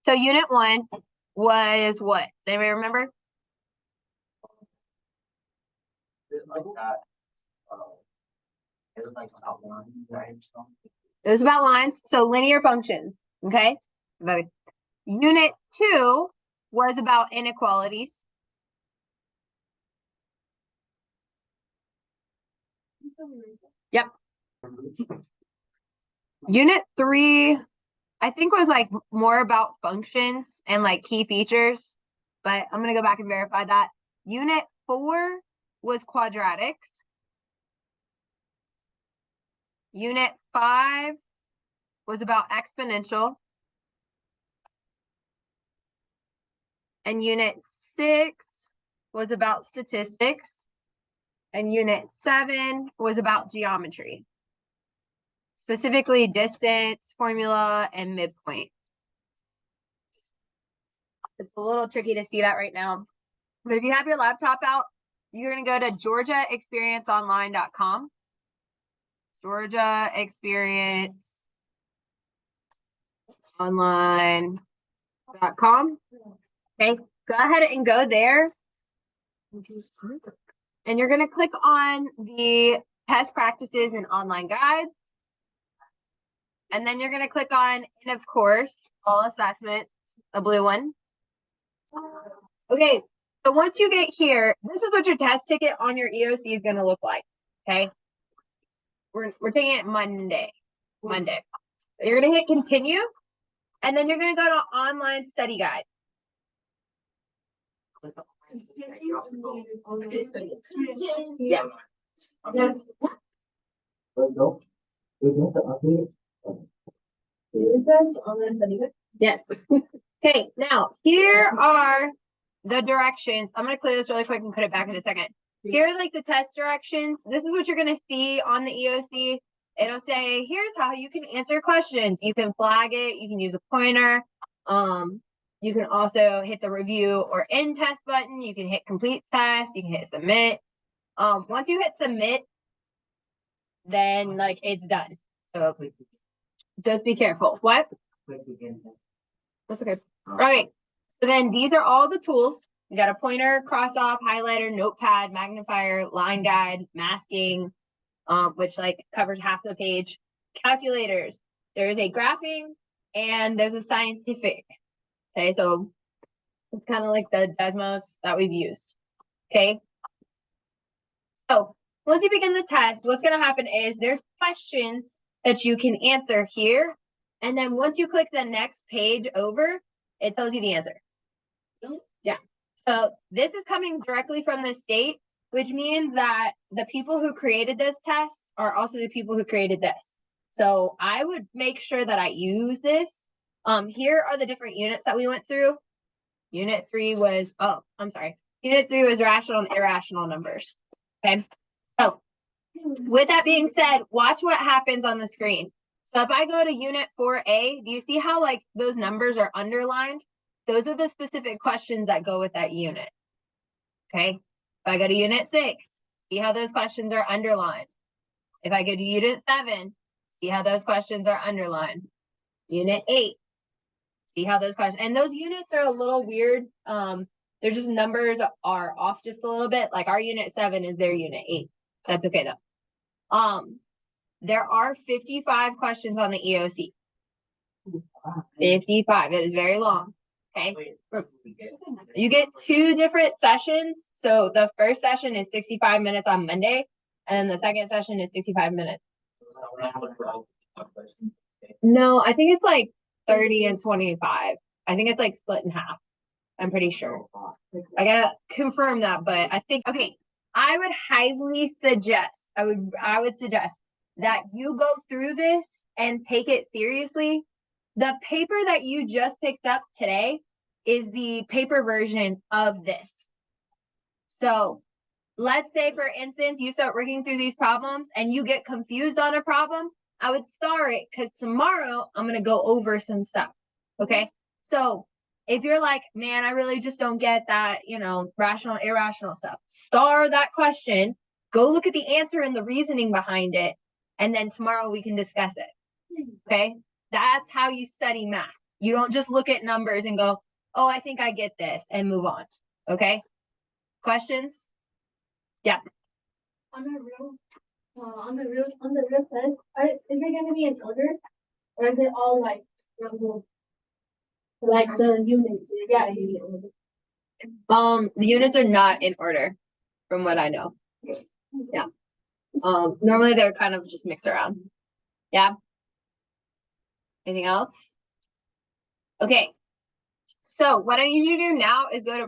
So unit 1 was what? Does anybody remember? It was like about lines, right? It was about lines, so linear functions, okay? Unit 2 was about inequalities. Yep. Unit 3, I think, was like more about functions and like key features, but I'm gonna go back and verify that. Unit 4 was quadratics. Unit 5 was about exponential. And unit 6 was about statistics. And unit 7 was about geometry, specifically distance, formula, and midpoint. It's a little tricky to see that right now. But if you have your laptop out, you're going to go to georgiaexperienceonline.com. georgiaexperienceonline.com. Okay, go ahead and go there. And you're going to click on the test practices and online guides. And then you're going to click on, and of course, all assessments, the blue one. Okay, so once you get here, this is what your test ticket on your EOC is going to look like. Okay, we're taking it Monday. You're going to hit continue, and then you're going to go to online study guide. Yes. Yes. Okay, now here are the directions. I'm going to clear this really quick and put it back in a second. Here are like the test directions. This is what you're going to see on the EOC. It'll say, here's how you can answer questions. You can flag it. You can use a pointer. You can also hit the review or end test button. You can hit complete test. You can hit submit. Once you hit submit, then like it's done. So just be careful. What? That's okay. All right. So then these are all the tools. You got a pointer, cross off, highlighter, notepad, magnifier, line guide, masking, which like covers half the page, calculators. There is a graphing and there's a scientific. Okay, so it's kind of like the Desmos that we've used. Okay. So once you begin the test, what's going to happen is there's questions that you can answer here. And then once you click the next page over, it tells you the answer. Yeah. So this is coming directly from the state, which means that the people who created this test are also the people who created this. So I would make sure that I use this. Here are the different units that we went through. Unit 3 was, Unit 3 was rational and irrational numbers. Okay. So with that being said, watch what happens on the screen. So if I go to unit 4A, do you see how like those numbers are underlined? Those are the specific questions that go with that unit. Okay. If I go to unit 6, see how those questions are underlined. If I go to unit 7, see how those questions are underlined. Unit 8, see how those questions, and those units are a little weird. They're just numbers are off just a little bit. Like our unit 7 is their unit 8. That's okay though. There are 55 questions on the EOC. 55. It is very long. Okay. You get 2 different sessions. So the first session is 65 minutes on Monday, and then the second session is 65 minutes. No, I think it's like 30 and 25. I think it's like split in half. I'm pretty sure. I gotta confirm that, but I think, okay, I would highly suggest, I would suggest that you go through this and take it seriously. The paper that you just picked up today is the paper version of this. So let's say, for instance, you start working through these problems and you get confused on a problem. I would star it because tomorrow I'm going to go over some stuff. Okay. So if you're like, man, I really just don't get that, rational, irrational stuff, star that question, go look at the answer and the reasoning behind it. And then tomorrow we can discuss it. Okay. That's how you study math. You don't just look at numbers and go, oh, I think I get this and move on. Okay? Questions? On the real test, is it gonna be in order? Or is it all like the units? Yeah. The units are not in order, from what I know. Yeah. Normally they're kind of just mixed around. Yeah. Anything else? Okay. So what I need you to do now is go to